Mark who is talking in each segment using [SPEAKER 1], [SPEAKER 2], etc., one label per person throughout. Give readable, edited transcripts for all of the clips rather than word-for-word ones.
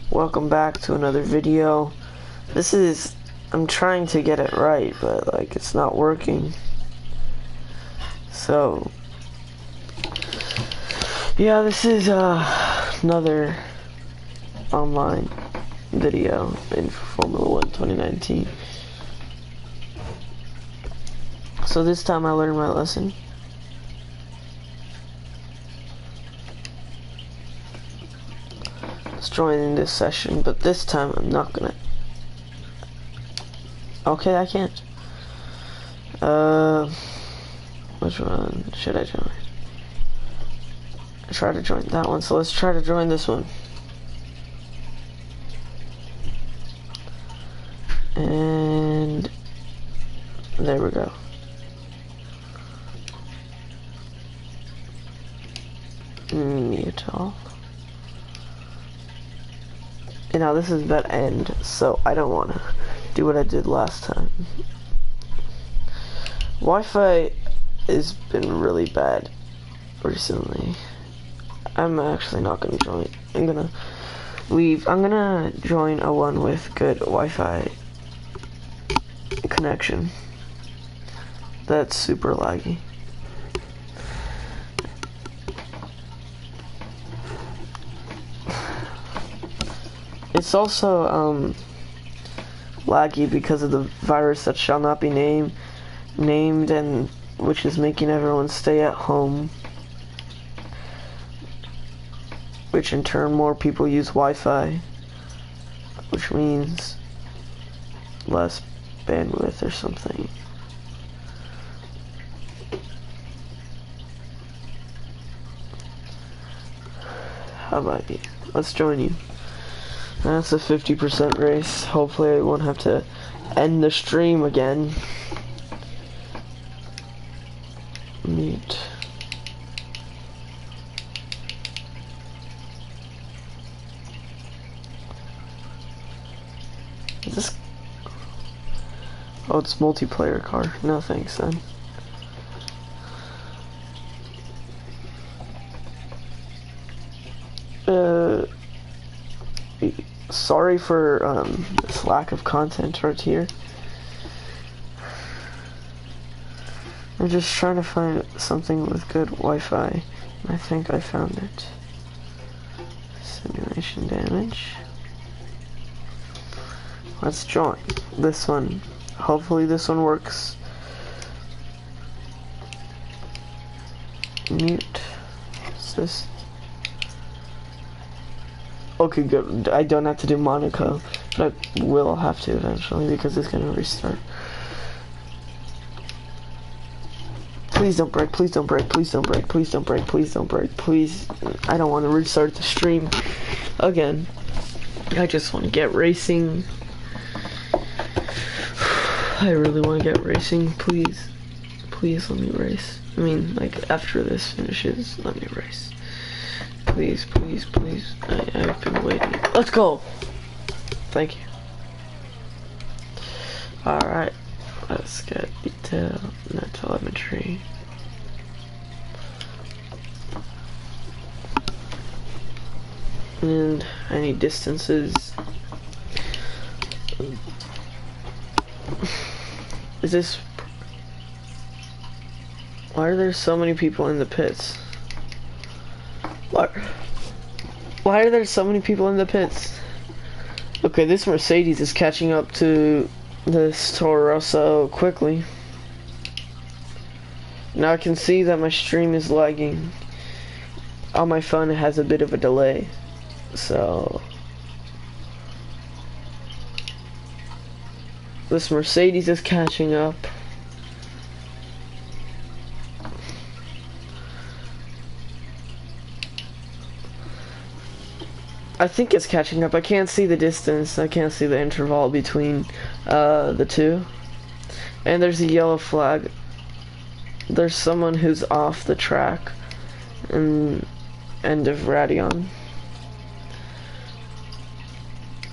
[SPEAKER 1] Welcome back to another video. I'm trying to get it right, but like it's not working. So yeah, this is another online video in Formula 1 2019. So this time I learned my lesson. Let's join in this session, but this time I'm not gonna. Okay, I can't. Which one should I join? I tried to join that one, so let's try to join this one. And there we go. Mute all. And now this is that end, so I don't want to do what I did last time. Wi-Fi has been really bad recently. I'm actually not going to join. I'm going to leave. I'm going to join a one with good Wi-Fi connection. That's super laggy. It's also laggy because of the virus that shall not be named, and which is making everyone stay at home, which in turn more people use Wi-Fi, which means less bandwidth or something. How about you? Let's join you. That's a 50% race. Hopefully I won't have to end the stream again. Mute. Is this... Oh, it's multiplayer car. No thanks then. Sorry for this lack of content right here. I'm just trying to find something with good Wi-Fi, and I think I found it. Simulation damage. Let's join this one. Hopefully this one works. Mute. What's this? Okay, good. I don't have to do Monaco, but I will have to eventually because it's gonna restart. Please don't break, please don't break, please don't break, please don't break, please don't break, please. I don't want to restart the stream again. I just want to get racing. I really want to get racing, please. Please let me race. I mean, like, after this finishes, let me race. Please, please, please. I've been waiting. Let's go! Thank you. Alright. Let's get detail, net telemetry. And I need distances. Is this... Why are there so many people in the pits? Why are there so many people in the pits? Okay, this Mercedes is catching up to this Toro Rosso quickly. Now I can see that my stream is lagging. On my phone it has a bit of a delay. So this Mercedes is catching up. I think it's catching up. I can't see the distance. I can't see the interval between the two. And there's a yellow flag. There's someone who's off the track. And end of Radion.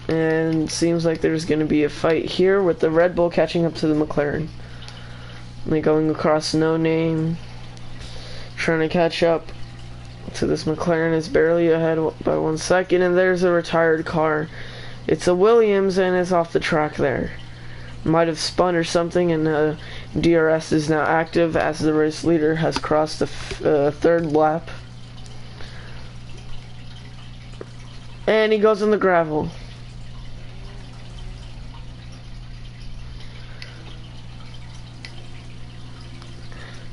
[SPEAKER 1] And seems like there's going to be a fight here with the Red Bull catching up to the McLaren. They're going across No Name, trying to catch up. So this McLaren is barely ahead by 1 second, and there's a retired car. It's a Williams, and it's off the track there. Might have spun or something, and DRS is now active as the race leader has crossed the third lap. And he goes in the gravel.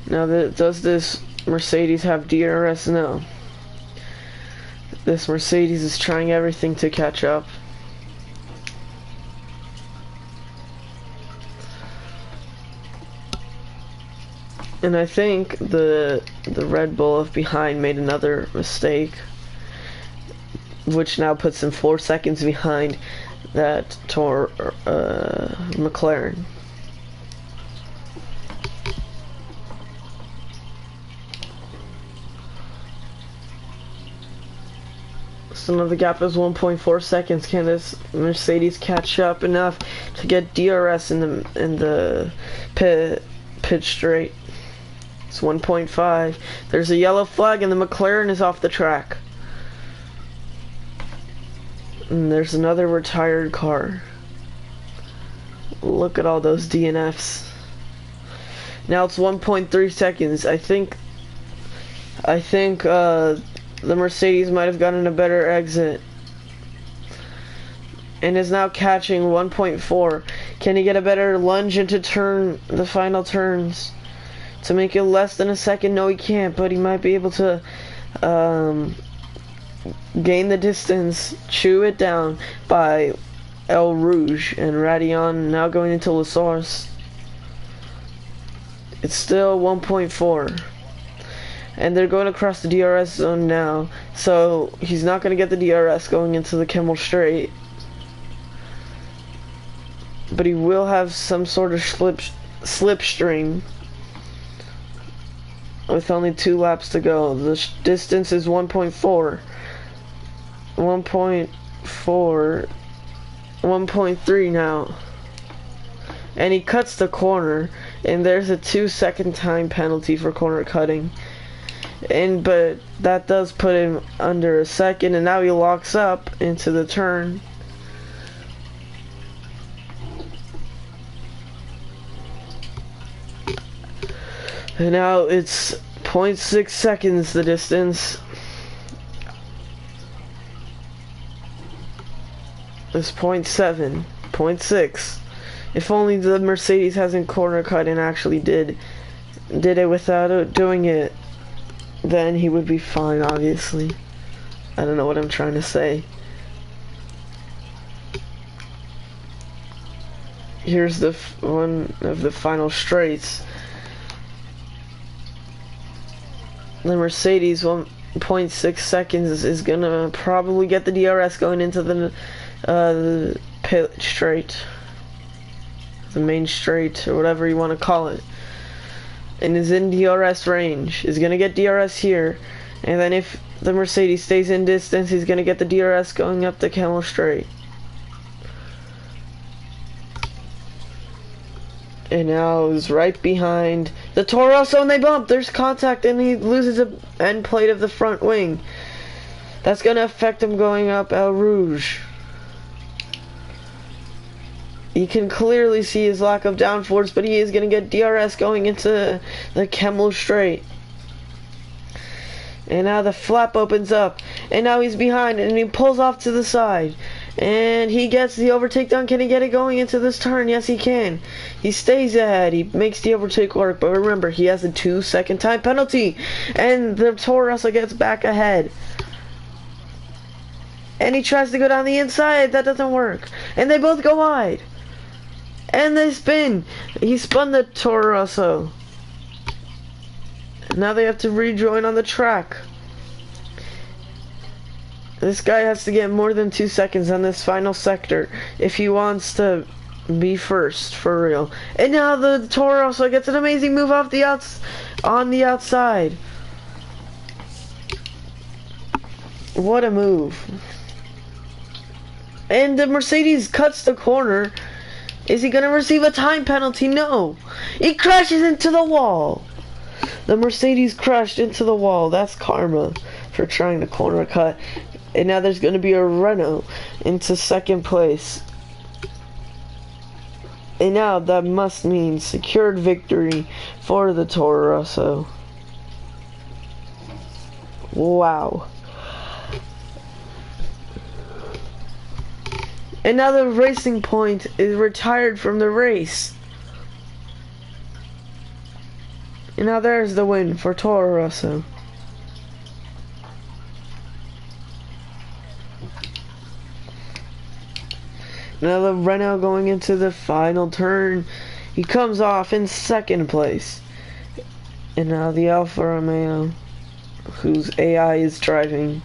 [SPEAKER 1] Now, does this Mercedes have DRS? No. This Mercedes is trying everything to catch up. And I think the Red Bull of behind made another mistake, which now puts him 4 seconds behind that McLaren. So now the gap is 1.4 seconds. Can this Mercedes catch up enough to get DRS in the pit straight? It's 1.5. There's a yellow flag and the McLaren is off the track. And there's another retired car. Look at all those DNFs. Now it's 1.3 seconds. I think the Mercedes might have gotten a better exit and is now catching 1.4. Can he get a better lunge into the final turns to make it less than a second? No, he can't, but he might be able to gain the distance, chew it down by El Rouge and Radion now going into La Source. It's still 1.4. And they're going across the DRS zone now, so he's not going to get the DRS going into the Kemmel Straight. But he will have some sort of slipstream with only 2 laps to go. The distance is 1.4. 1.4. 1.3 now. And he cuts the corner, and there's a 2-second time penalty for corner cutting. But that does put him under a second, and now he locks up into the turn. And now it's 0.6 seconds the distance. It's 0.7, 0.6. If only the Mercedes hasn't corner cut and actually did it without doing it, then he would be fine, obviously. I don't know what I'm trying to say. Here's the one of the final straights. The Mercedes 1.6 seconds is gonna probably get the DRS going into the pit straight, the main straight, or whatever you want to call it, and is in DRS range. Is gonna get DRS here, and then if the Mercedes stays in distance, he's gonna get the DRS going up the Kemmel Straight. And now is right behind the Toro Rosso, and they bump. There's contact, and he loses the end plate of the front wing. That's gonna affect him going up El Rouge. You can clearly see his lack of downforce, but he is gonna get DRS going into the Kemmel Straight. And now the flap opens up, and now he's behind, and he pulls off to the side. And he gets the overtake done. Can he get it going into this turn? Yes, he can. He stays ahead. He makes the overtake work. But remember, he has a 2-second time penalty. And the Toro Rosso gets back ahead. And he tries to go down the inside. That doesn't work. And they both go wide. And they spin. He spun the Toro Rosso. Now they have to rejoin on the track. This guy has to get more than 2 seconds on this final sector if he wants to be first for real. And now the Toro Rosso gets an amazing move off the on the outside. What a move! And the Mercedes cuts the corner. Is he gonna receive a time penalty? No. He crashes into the wall. The Mercedes crashed into the wall. That's karma. for trying the corner cut. And now there's going to be a Renault into second place. And now that must mean secured victory for the Toro Rosso. Wow. And now the Racing Point is retired from the race. And now there's the win for Toro Rosso. Now the Renault going into the final turn. He comes off in second place. And now the Alfa Romeo, whose AI is driving.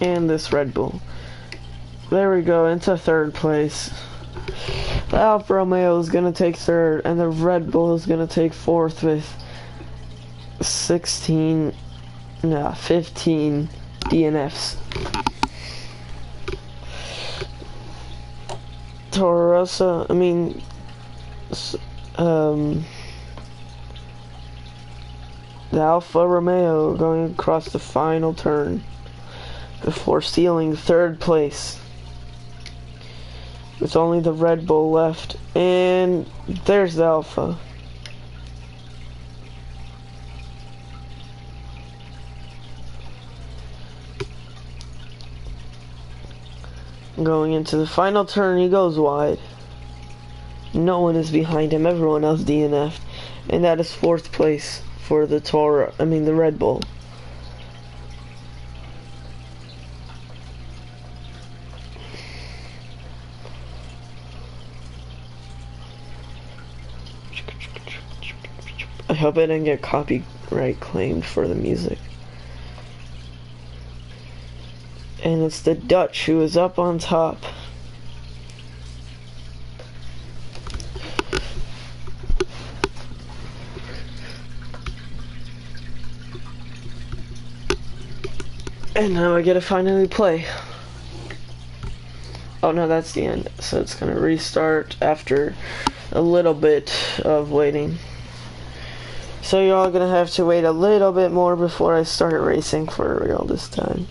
[SPEAKER 1] And this Red Bull. There we go, into third place. The Alfa Romeo is going to take third, and the Red Bull is going to take fourth with 15 DNFs. Toro Rosso, the Alfa Romeo going across the final turn before sealing third place. With only the Red Bull left, and there's the Alfa. Going into the final turn, he goes wide. No one is behind him, everyone else DNF'd. And that is fourth place for the the Red Bull. I hope I didn't get copyright claimed for the music. And it's the Dutch who is up on top. And now I get to finally play. Oh no, that's the end. So it's gonna restart after a little bit of waiting. So you're all gonna have to wait a little bit more before I start racing for real this time.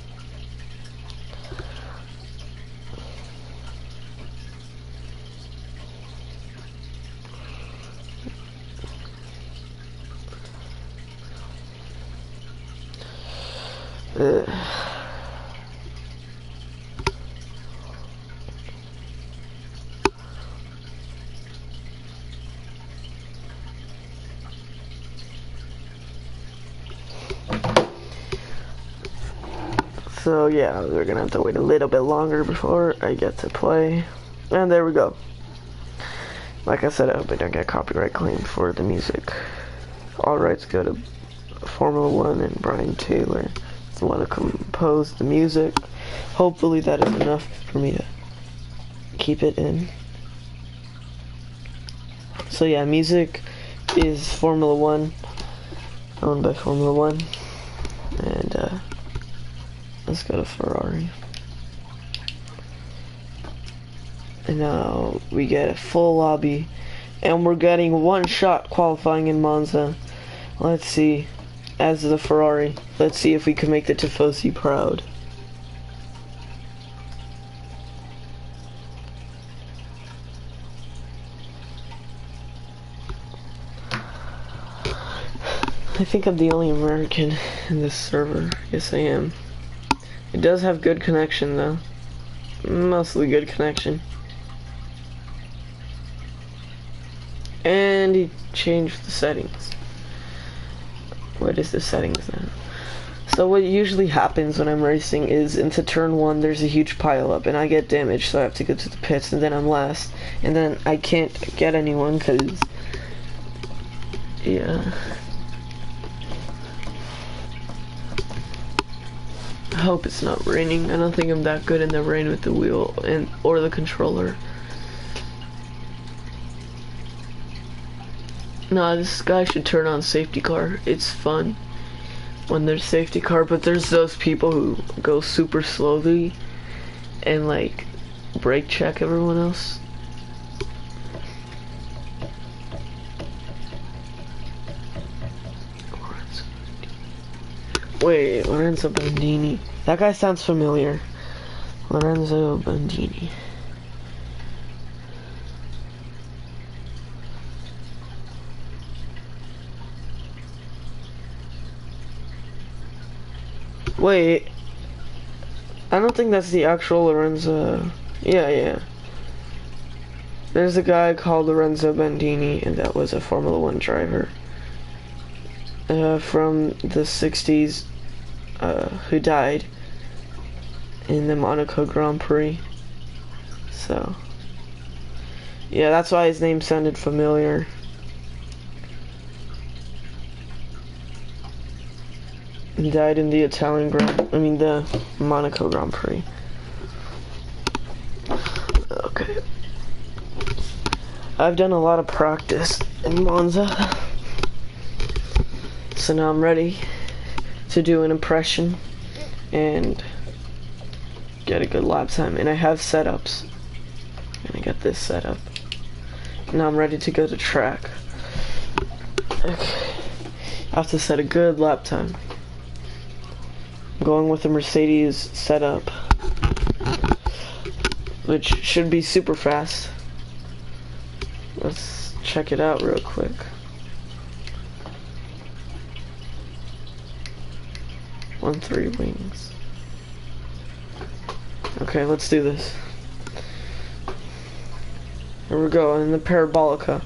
[SPEAKER 1] So yeah, we're gonna have to wait a little bit longer before I get to play. And there we go. Like I said, I hope I don't get copyright claimed for the music. All rights go to Formula One and Brian Taylor. It's the one who composed the music. Hopefully that is enough for me to keep it in. So yeah, music is Formula One, owned by Formula One. And let's go to Ferrari. And now we get a full lobby. And we're getting one shot qualifying in Monza. Let's see. As the Ferrari. Let's see if we can make the Tifosi proud. I think I'm the only American in this server. Yes, I am. It does have good connection though. Mostly good connection. And he changed the settings. What is the settings now? So what usually happens when I'm racing is into turn 1 there's a huge pile up and I get damaged, so I have to go to the pits and then I'm last. And then I can't get anyone because, yeah. I hope it's not raining. I don't think I'm that good in the rain with the wheel or the controller. Nah, this guy should turn on safety car. It's fun when there's safety car, but there's those people who go super slowly and like brake check everyone else. Wait, Lorenzo Bandini. That guy sounds familiar. Lorenzo Bandini. Wait, I don't think that's the actual Lorenzo. Yeah. There's a guy called Lorenzo Bandini, and that was a Formula One driver from the 60s who died in the Monaco Grand Prix. So, yeah, that's why his name sounded familiar. He died in the the Monaco Grand Prix. Okay. I've done a lot of practice in Monza. So now I'm ready to do an impression and get a good lap time. And I have setups. And I got this set up. Now I'm ready to go to track. Okay. I have to set a good lap time. I'm going with the Mercedes setup, which should be super fast. Let's check it out real quick. On 3 wings. Okay, let's do this. Here we go, in the Parabolica.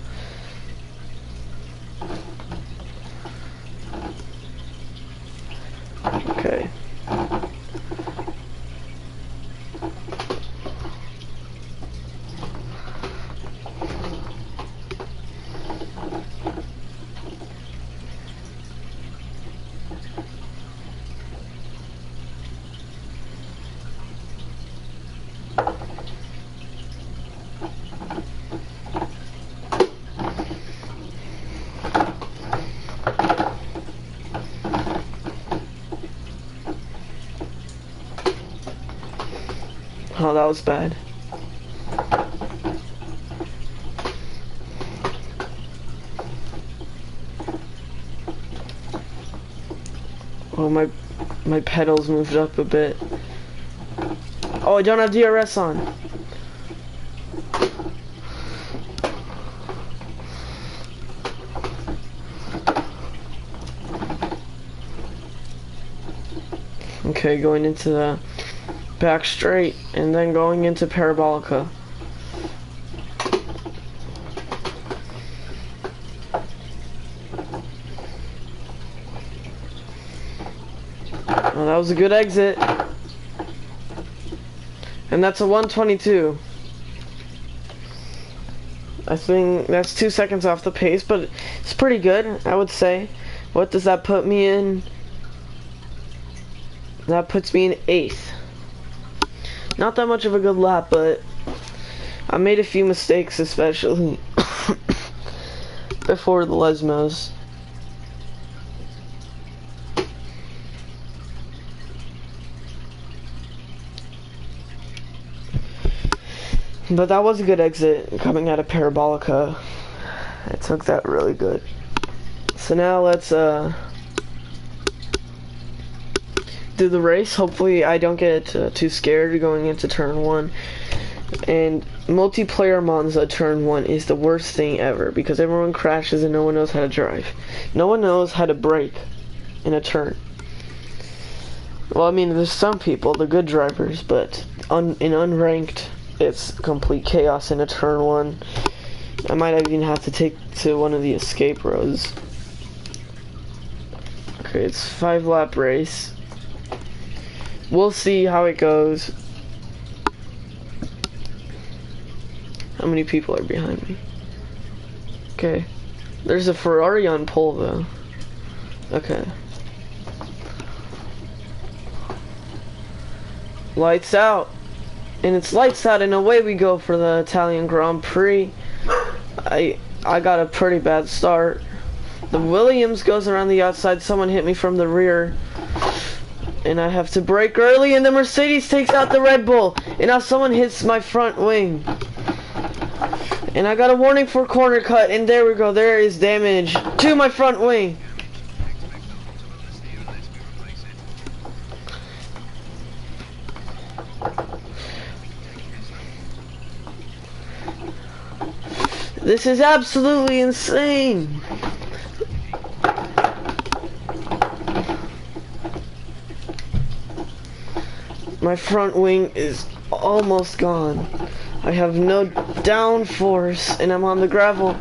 [SPEAKER 1] Okay. Oh, that was bad. Oh, my pedals moved up a bit. Oh, I don't have DRS on. Okay, going into the back straight and then going into Parabolica. Oh, that was a good exit. And that's a 122. I think that's 2 seconds off the pace, but it's pretty good, I would say. What does that put me in? That puts me in 8th. Not that much of a good lap, but I made a few mistakes, especially before the Lesmos. But that was a good exit coming out of Parabolica. I took that really good. So now let's do the race. Hopefully I don't get too scared going into turn 1. And multiplayer Monza turn 1 is the worst thing ever because everyone crashes and no one knows how to drive. No one knows how to brake in a turn. Well, I mean, there's some people, the good drivers, but in unranked, it's complete chaos in a turn 1. I might even have to take to one of the escape roads. Okay, it's 5-lap race. We'll see how it goes. How many people are behind me? Okay. There's a Ferrari on pole though. Okay. Lights out. And it's lights out and away we go for the Italian Grand Prix. I got a pretty bad start. The Williams goes around the outside. Someone hit me from the rear. And I have to brake early, and the Mercedes takes out the Red Bull. And now someone hits my front wing. And I got a warning for corner cut, and there we go. There is damage to my front wing. This is absolutely insane. My front wing is almost gone. I have no downforce and I'm on the gravel.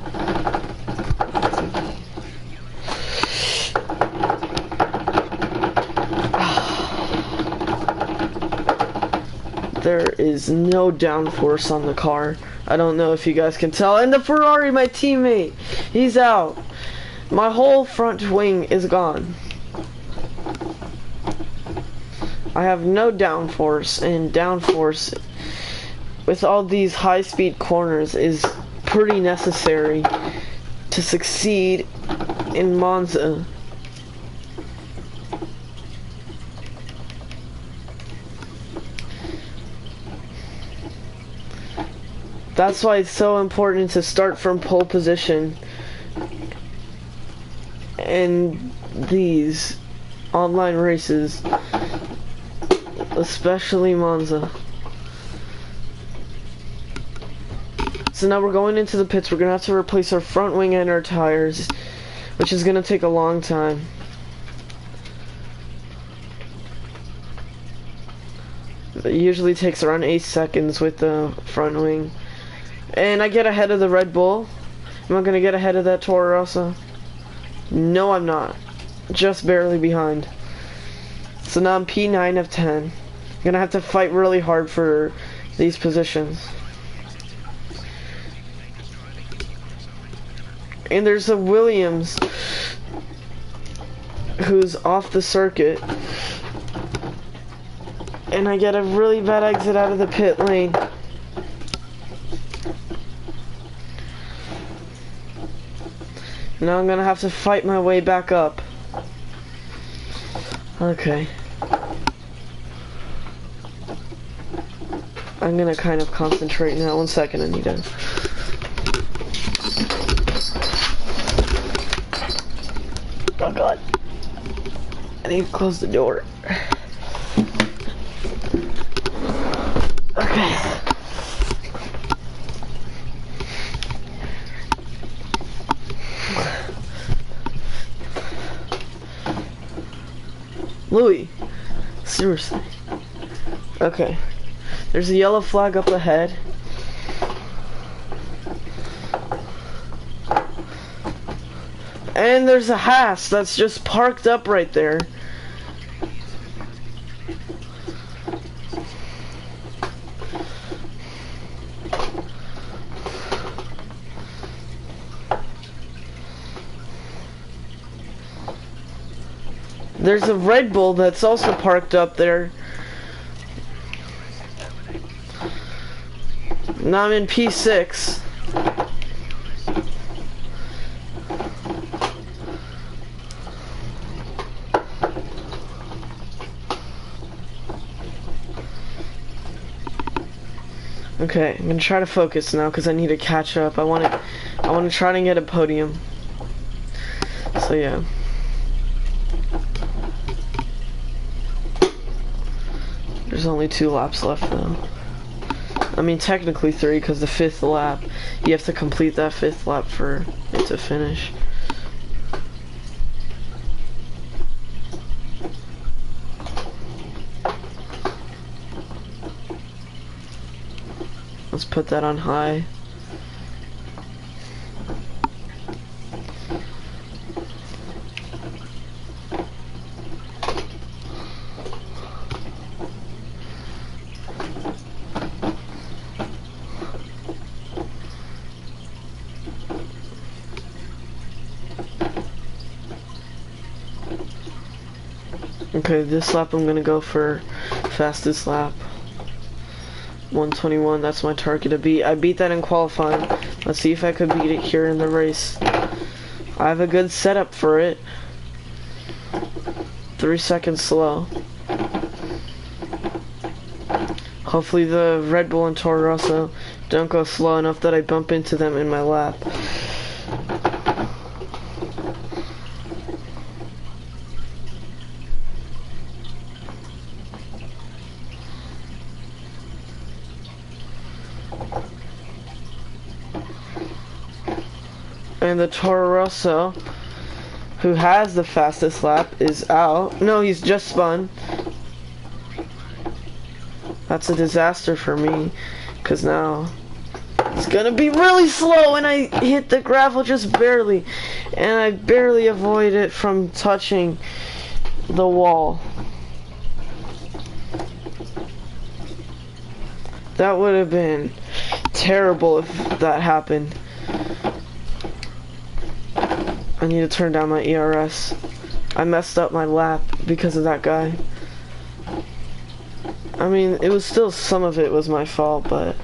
[SPEAKER 1] There is no downforce on the car. I don't know if you guys can tell. And the Ferrari, my teammate, he's out. My whole front wing is gone. I have no downforce, and downforce with all these high-speed corners is pretty necessary to succeed in Monza. That's why it's so important to start from pole position in these online races, especially Monza. So now we're going into the pits. We're gonna have to replace our front wing and our tires, which is gonna take a long time. It usually takes around 8 seconds with the front wing. And I get ahead of the Red Bull. Am I gonna get ahead of that Toro Rosso? No, I'm not. Just barely behind. So now I'm P9 of 10. I'm gonna have to fight really hard for these positions. And there's a Williams who's off the circuit. And I get a really bad exit out of the pit lane. Now I'm gonna have to fight my way back up. Okay. I'm gonna kind of concentrate now. 1 second, I need to... Oh god. I need to close the door. Okay. Louis, seriously. Okay. There's a yellow flag up ahead. And there's a Haas that's just parked up right there. There's a Red Bull that's also parked up there. Now I'm in P6. Okay, I'm gonna try to focus now because I need to catch up. I want to try to get a podium. So yeah. There's only 2 laps left though. I mean technically 3 because the 5th lap, you have to complete that 5th lap for it to finish. Let's put that on high. Okay, this lap I'm gonna go for fastest lap. 121, that's my target to beat. I beat that in qualifying. Let's see if I could beat it here in the race. I have a good setup for it. 3 seconds slow. Hopefully the Red Bull and Toro Rosso don't go slow enough that I bump into them in my lap. And the Toro Rosso, who has the fastest lap, is out. No, he's just spun. That's a disaster for me, because now it's gonna be really slow, and I hit the gravel just barely, and I barely avoid it from touching the wall. That would have been terrible if that happened. I need to turn down my ERS. I messed up my lap because of that guy. I mean, it was still, some of it was my fault, but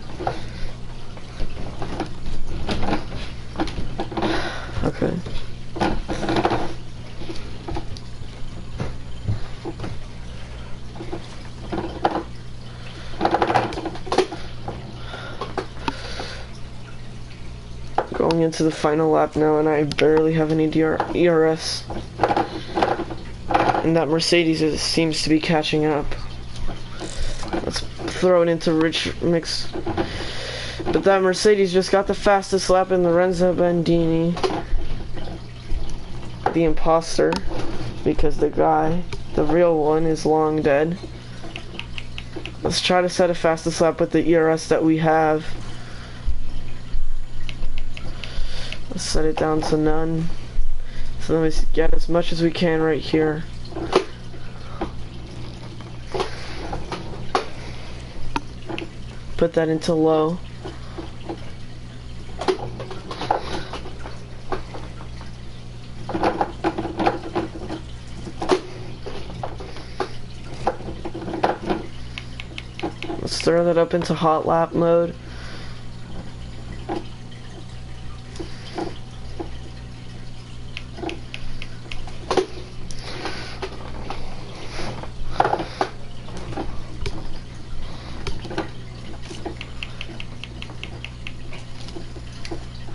[SPEAKER 1] okay. Going into the final lap now, and I barely have any ERS. And that Mercedes seems to be catching up. Let's throw it into Rich Mix. But that Mercedes just got the fastest lap in Lorenzo Bandini. The imposter. Because the guy, the real one, is long dead. Let's try to set a fastest lap with the ERS that we have. Let's set it down to none. So let me get as much as we can right here. Put that into low. Let's throw that up into hot lap mode.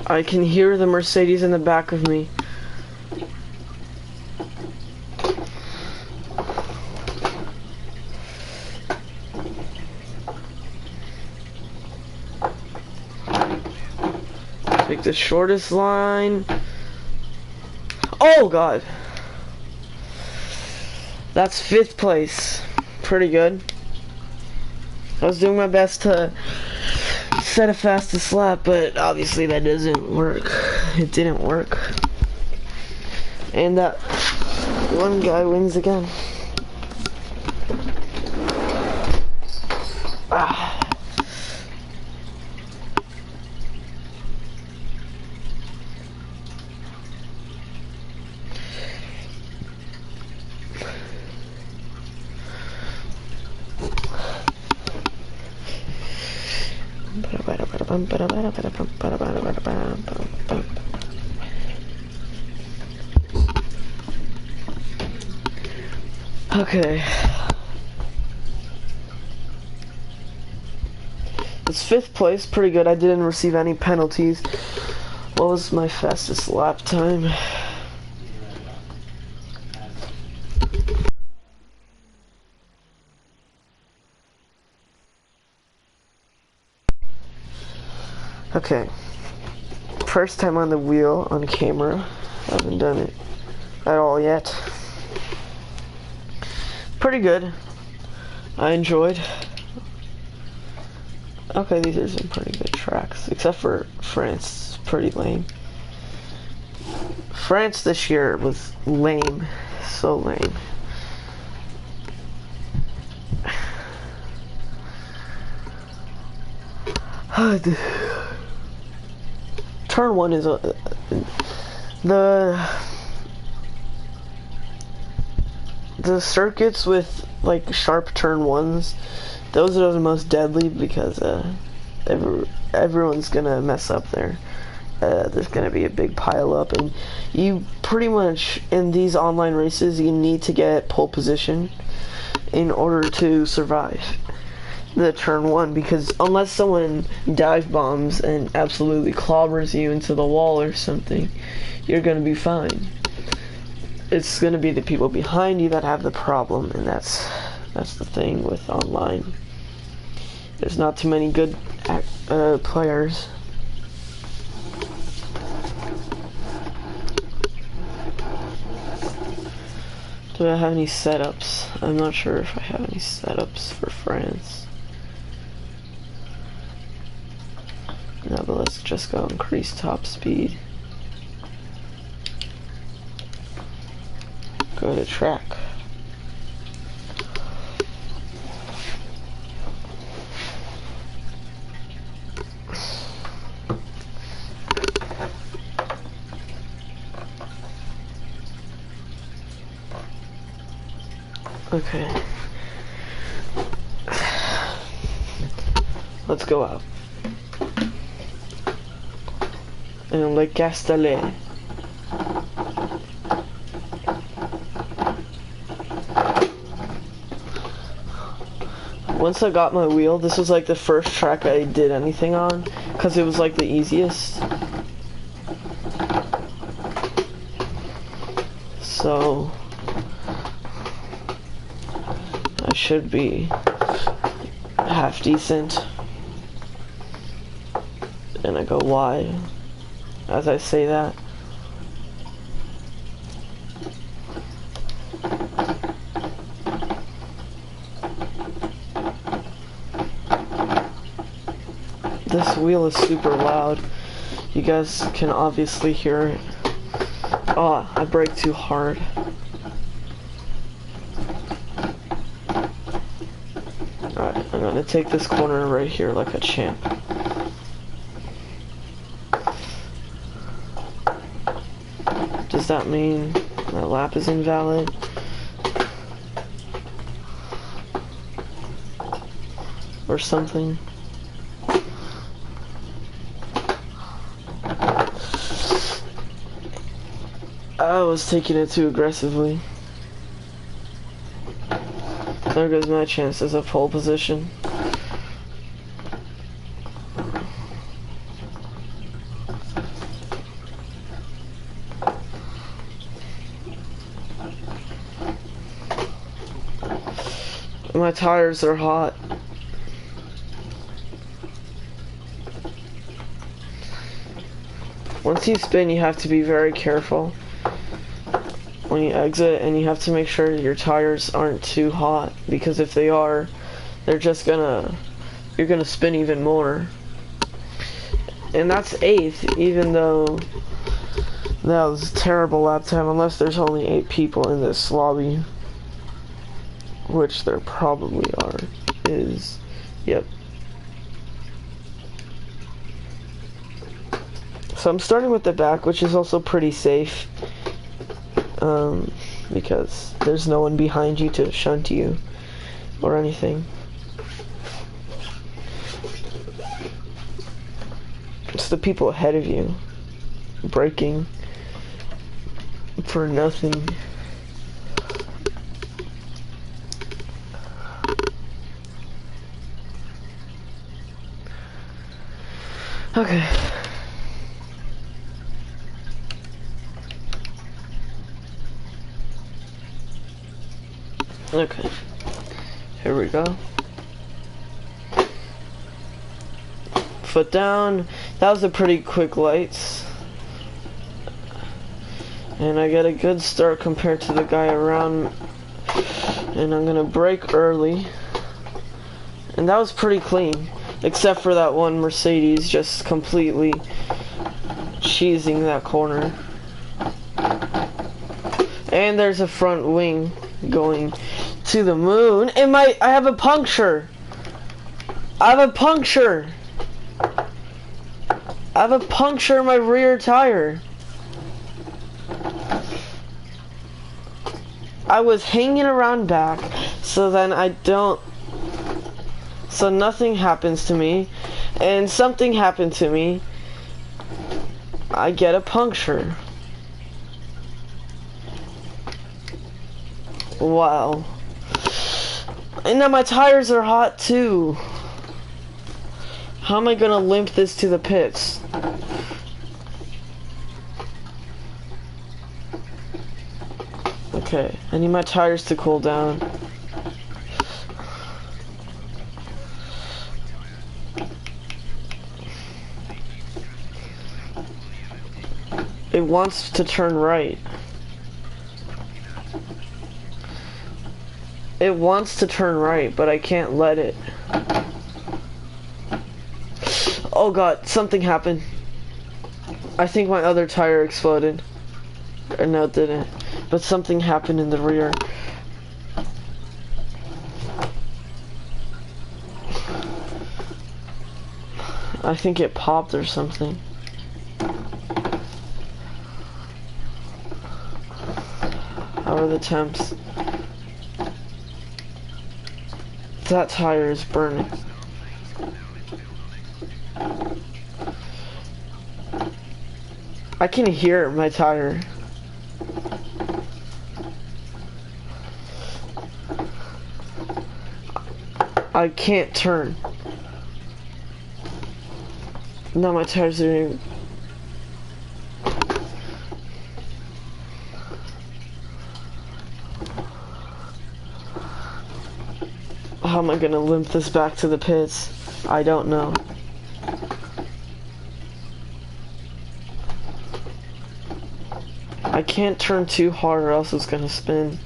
[SPEAKER 1] I can hear the Mercedes in the back of me. Take the shortest line. Oh god. That's 5th place. Pretty good. I was doing my best to set a fastest lap, but obviously that doesn't work. It didn't work. And that one guy wins again. Ah. Okay. It's 5th place, pretty good. I didn't receive any penalties. What was my fastest lap time? Okay. First time on the wheel on camera. I haven't done it at all yet. Pretty good. I enjoyed. Okay, these are some pretty good tracks. Except for France. It's pretty lame. France this year was lame. So lame. Turn 1 is the circuits with like sharp turn 1s. Those are the most deadly because everyone's gonna mess up there. There's gonna be a big pile up, and you pretty much in these online races you need to get pole position in order to survive the turn 1, because unless someone dive bombs and absolutely clobbers you into the wall or something, you're gonna be fine. It's gonna be the people behind you that have the problem, and that's the thing with online. There's not too many good players. Do I have any setups? I'm not sure if I have any setups for France. No, but let's just go increase top speed. Go to track. Okay. Let's go out. And Le Castellet. Once I got my wheel, this was like the first track I did anything on, because it was like the easiest. So I should be half decent. And I go wide as I say that. This wheel is super loud. You guys can obviously hear it. Oh, I brake too hard. Alright, I'm gonna take this corner right here like a champ. Does that mean my lap is invalid? Or something? I was taking it too aggressively. There goes my chances of pole position. My tires are hot. Once you spin, you have to be very careful when you exit, and you have to make sure your tires aren't too hot, because if they are, they're just you're gonna spin even more. And that's 8th, even though that was a terrible lap time, unless there's only 8 people in this lobby, which there probably yep. So I'm starting with the back, which is also pretty safe. Because there's no one behind you to shunt you or anything. It's the people ahead of you braking for nothing. Okay. Okay, here we go. Foot down. That was a pretty quick lights. And I get a good start compared to the guy around. And I'm gonna brake early. And that was pretty clean. Except for that one Mercedes just completely cheesing that corner. And there's a front wing going to the moon, and I have a puncture. I have a puncture in my rear tire. I was hanging around back so nothing happens to me, and something happened to me. I get a puncture. Wow. And now my tires are hot too. How am I gonna limp this to the pits? Okay, I need my tires to cool down. It wants to turn right. It wants to turn right, but I can't let it. Oh god, something happened. I think my other tire exploded. Or no, it didn't. But something happened in the rear. I think it popped or something. How are the temps? That tire is burning. I can hear my tire. I can't turn. Now my tires are doing. How am I gonna limp this back to the pits? I don't know. I can't turn too hard or else it's gonna spin.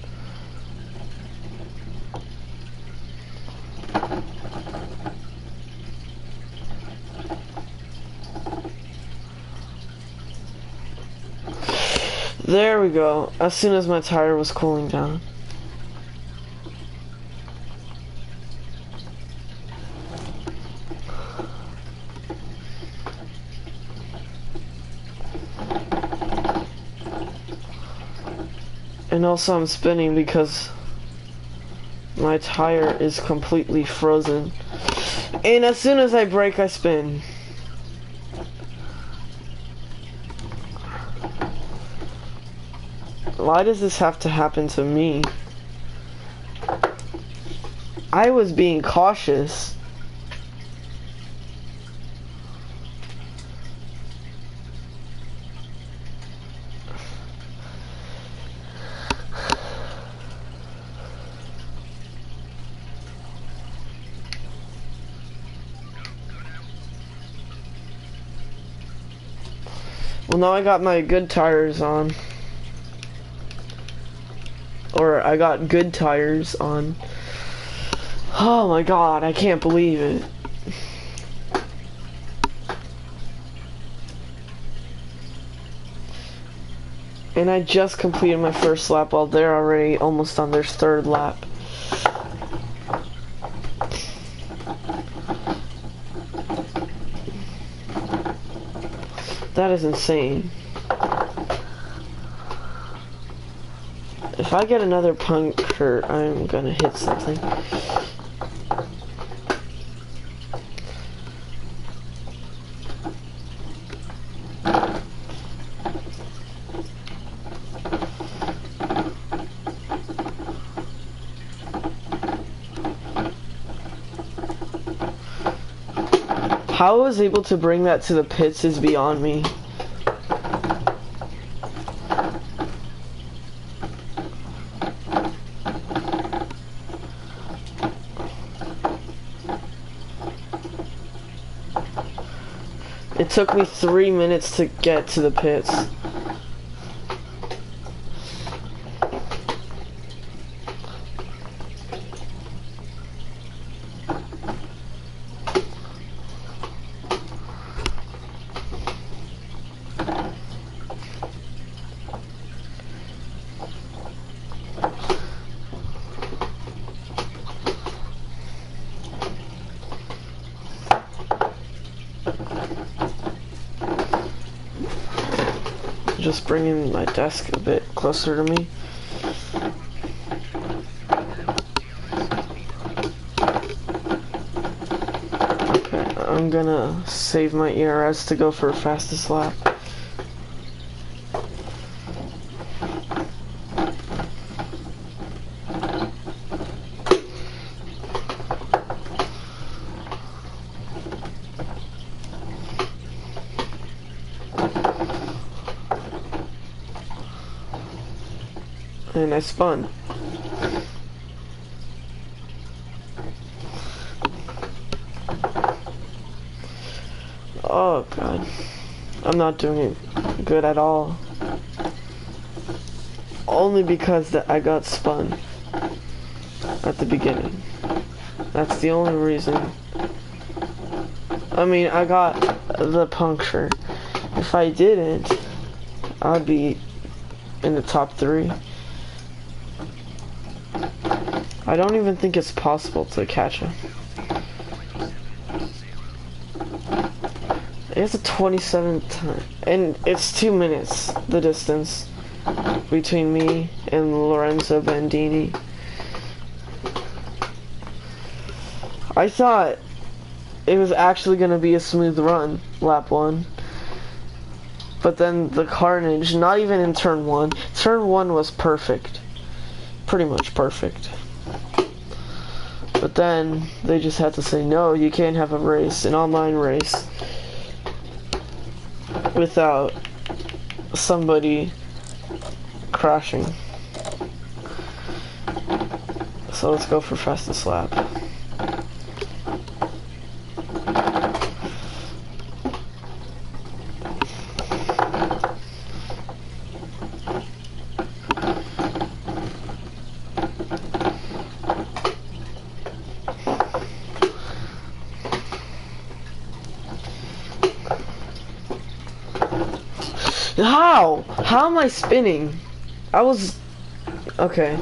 [SPEAKER 1] There we go. As soon as my tire was cooling down. And also I'm spinning because my tire is completely frozen. And as soon as I brake, I spin. Why does this have to happen to me? I was being cautious. Well, now I got my good tires on. Or I got good tires on. Oh my god, I can't believe it. And I just completed my first lap while they're already almost on their third lap. That is insane. If I get another puncture, I'm gonna hit something. How I was able to bring that to the pits is beyond me. It took me 3 minutes to get to the pits. Just bringing my desk a bit closer to me. Okay, I'm gonna save my ERS to go for fastest lap. And I spun. Oh god. I'm not doing it good at all. Only because I got spun. at the beginning. That's the only reason. I mean, I got the puncture. If I didn't, I'd be in the top 3. I don't even think it's possible to catch him. It's a 27 time, and it's 2 minutes, the distance between me and Lorenzo Bandini. I thought it was actually going to be a smooth run, lap 1. But then the carnage, not even in turn 1. Turn 1 was perfect. Pretty much perfect. But then they just had to say, no, you can't have a race, an online race, without somebody crashing. So let's go for fastest lap. How? How am I spinning? I was... Okay.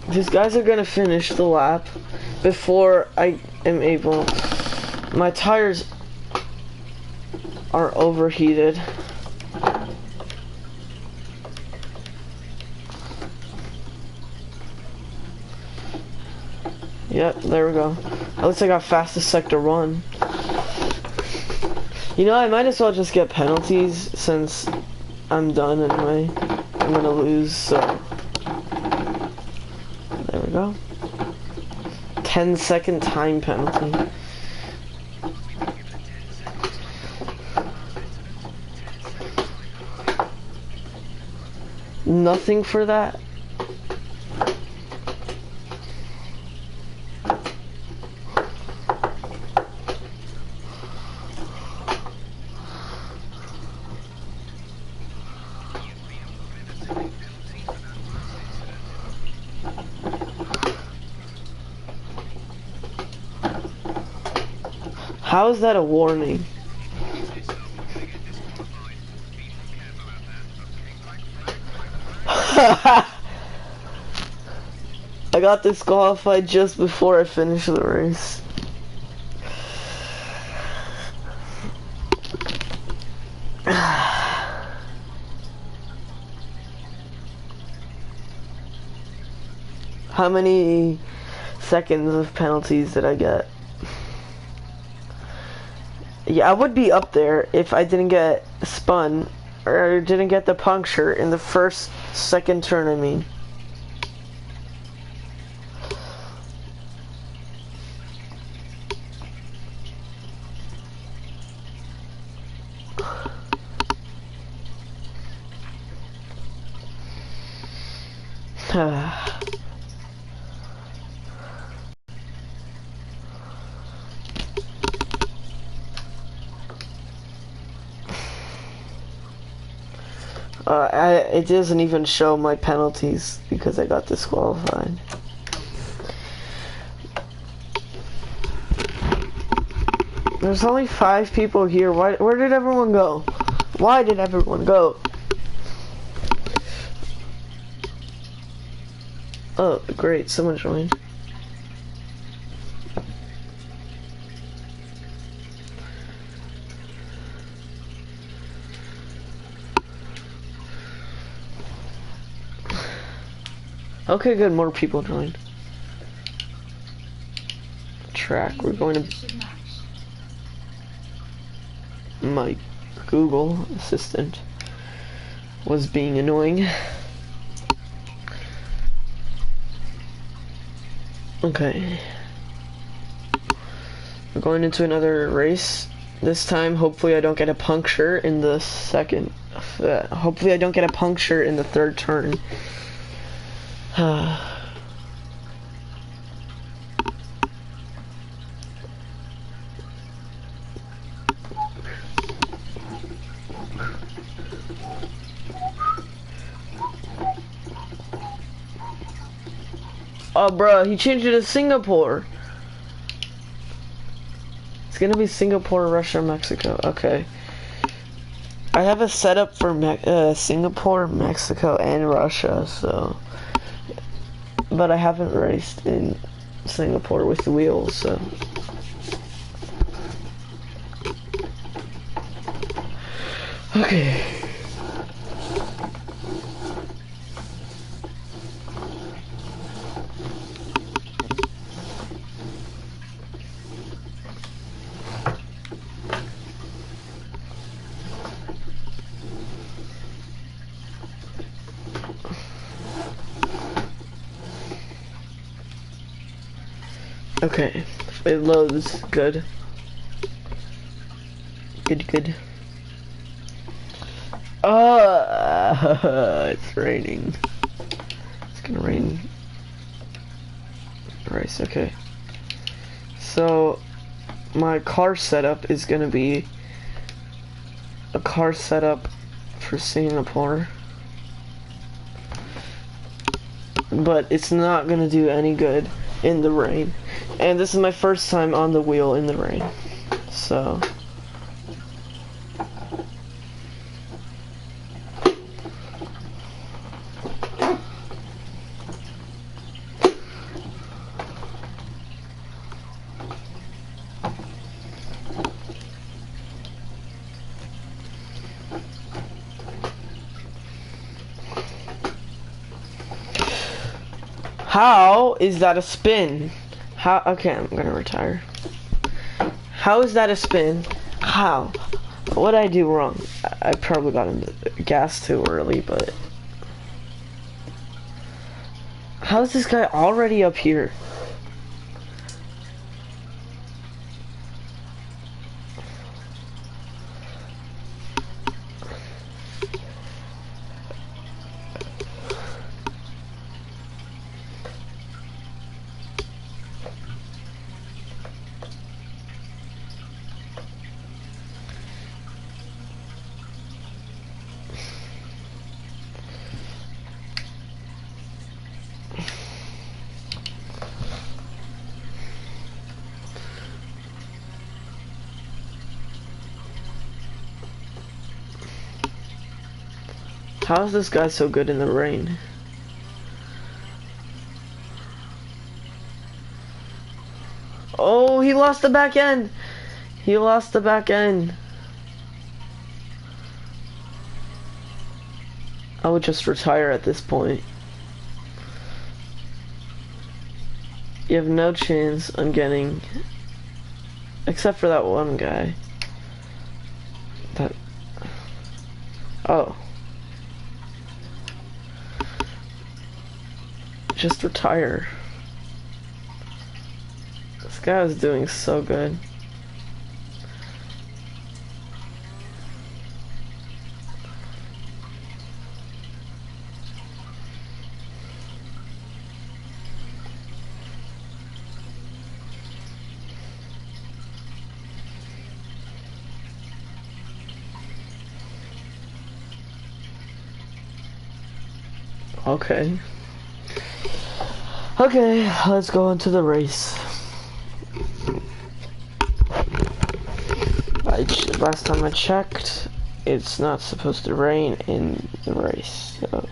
[SPEAKER 1] These guys are gonna finish the lap before I am able... My tires are overheated. Yep, there we go. At least I got fastest sector 1. You know, I might as well just get penalties since I'm done anyway. I'm gonna lose, so... There we go. 10-second time penalty. Nothing for that? How is that a warning? I got disqualified just before I finished the race. How many seconds of penalties did I get? Yeah, I would be up there if I didn't get spun, or didn't get the puncture in the second turn, I mean. It doesn't even show my penalties because I got disqualified. There's only 5 people here. Where did everyone go? Why did everyone go? Oh, great. Someone joined. Okay, good. More people joined. Track. We're going to... My Google Assistant was being annoying. Okay. We're going into another race. This time, hopefully I don't get a puncture in the second... hopefully I don't get a puncture in the third turn. Oh, bro, he changed it to Singapore. It's gonna be Singapore, Russia, Mexico. Okay. I have a setup for Singapore, Mexico, and Russia, so... But I haven't raced in Singapore with the wheels, so... Okay. Okay, it loads. Good. Good. It's raining. It's gonna rain. Rice, okay. So, my car setup is gonna be a car setup for Singapore. But it's not gonna do any good in the rain. And this is my first time on the wheel in the rain. So... How is that a spin? How? Okay, I'm gonna retire. How is that a spin? How? What did I do wrong? I probably got into gas too early, but... How is this guy already up here? How is this guy so good in the rain? Oh, he lost the back end. He lost the back end. I would just retire at this point. You have no chance on getting... Except for that one guy. That... Oh. Just retire. This guy was doing so good. Okay. Okay, let's go into the race. Last time I checked, it's not supposed to rain in the race, so...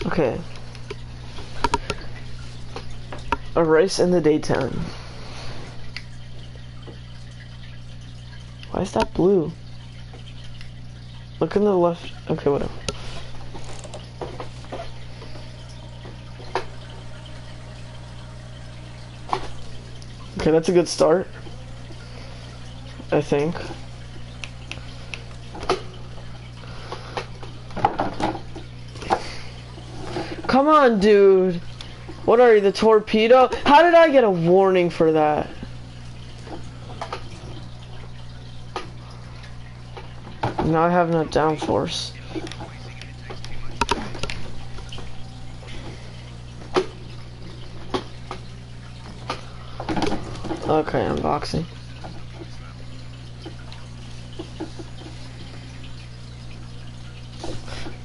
[SPEAKER 1] Okay. A race in the daytime. Why is that blue? Look in the left. Okay, whatever. Okay, that's a good start, I think. Come on, dude. What are you, the torpedo? How did I get a warning for that? Now I have no downforce. Okay, unboxing.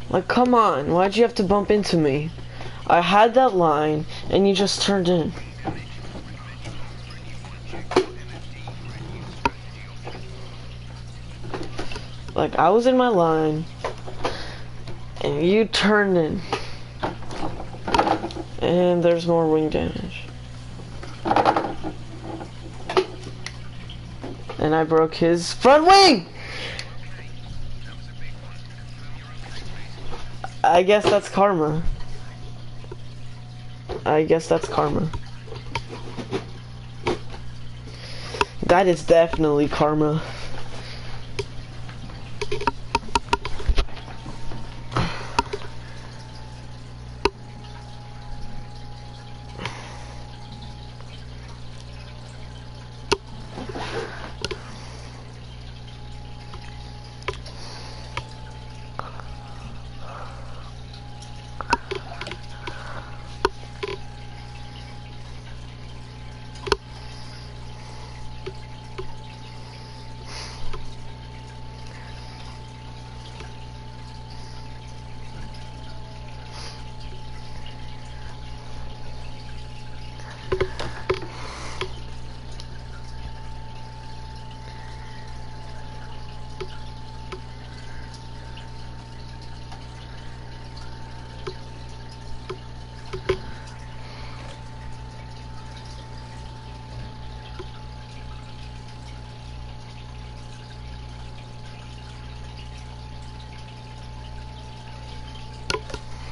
[SPEAKER 1] Like, come on, why'd you have to bump into me? I had that line, and you just turned in. Like, I was in my line, and you turned in. And there's more wing damage. And I broke his front wing! I guess that's karma. I guess that's karma. That is definitely karma.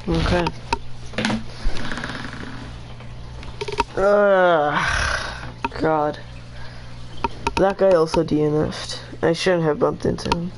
[SPEAKER 1] Okay. God. That guy also DNF'd. I shouldn't have bumped into him.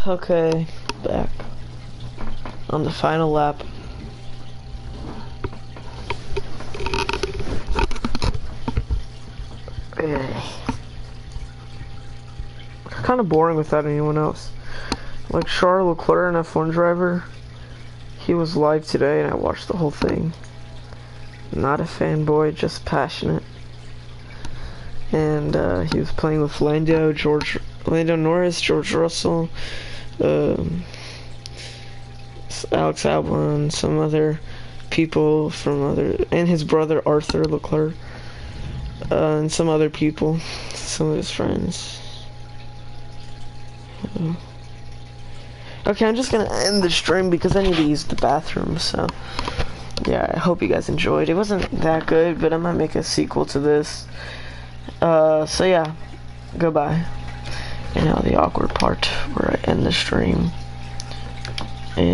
[SPEAKER 1] Okay, back on the final lap. Kind of boring without anyone else. Like Charles Leclerc, an F1 driver, he was live today and I watched the whole thing. Not a fanboy, just passionate. And he was playing with Lando Norris, George Russell, Alex Albon, some other people and his brother Arthur Leclerc, and some other people, some of his friends. Okay, I'm just gonna end the stream because I need to use the bathroom, so yeah, I hope you guys enjoyed. It wasn't that good, but I might make a sequel to this. So yeah, goodbye. And now the awkward part where I end the stream. And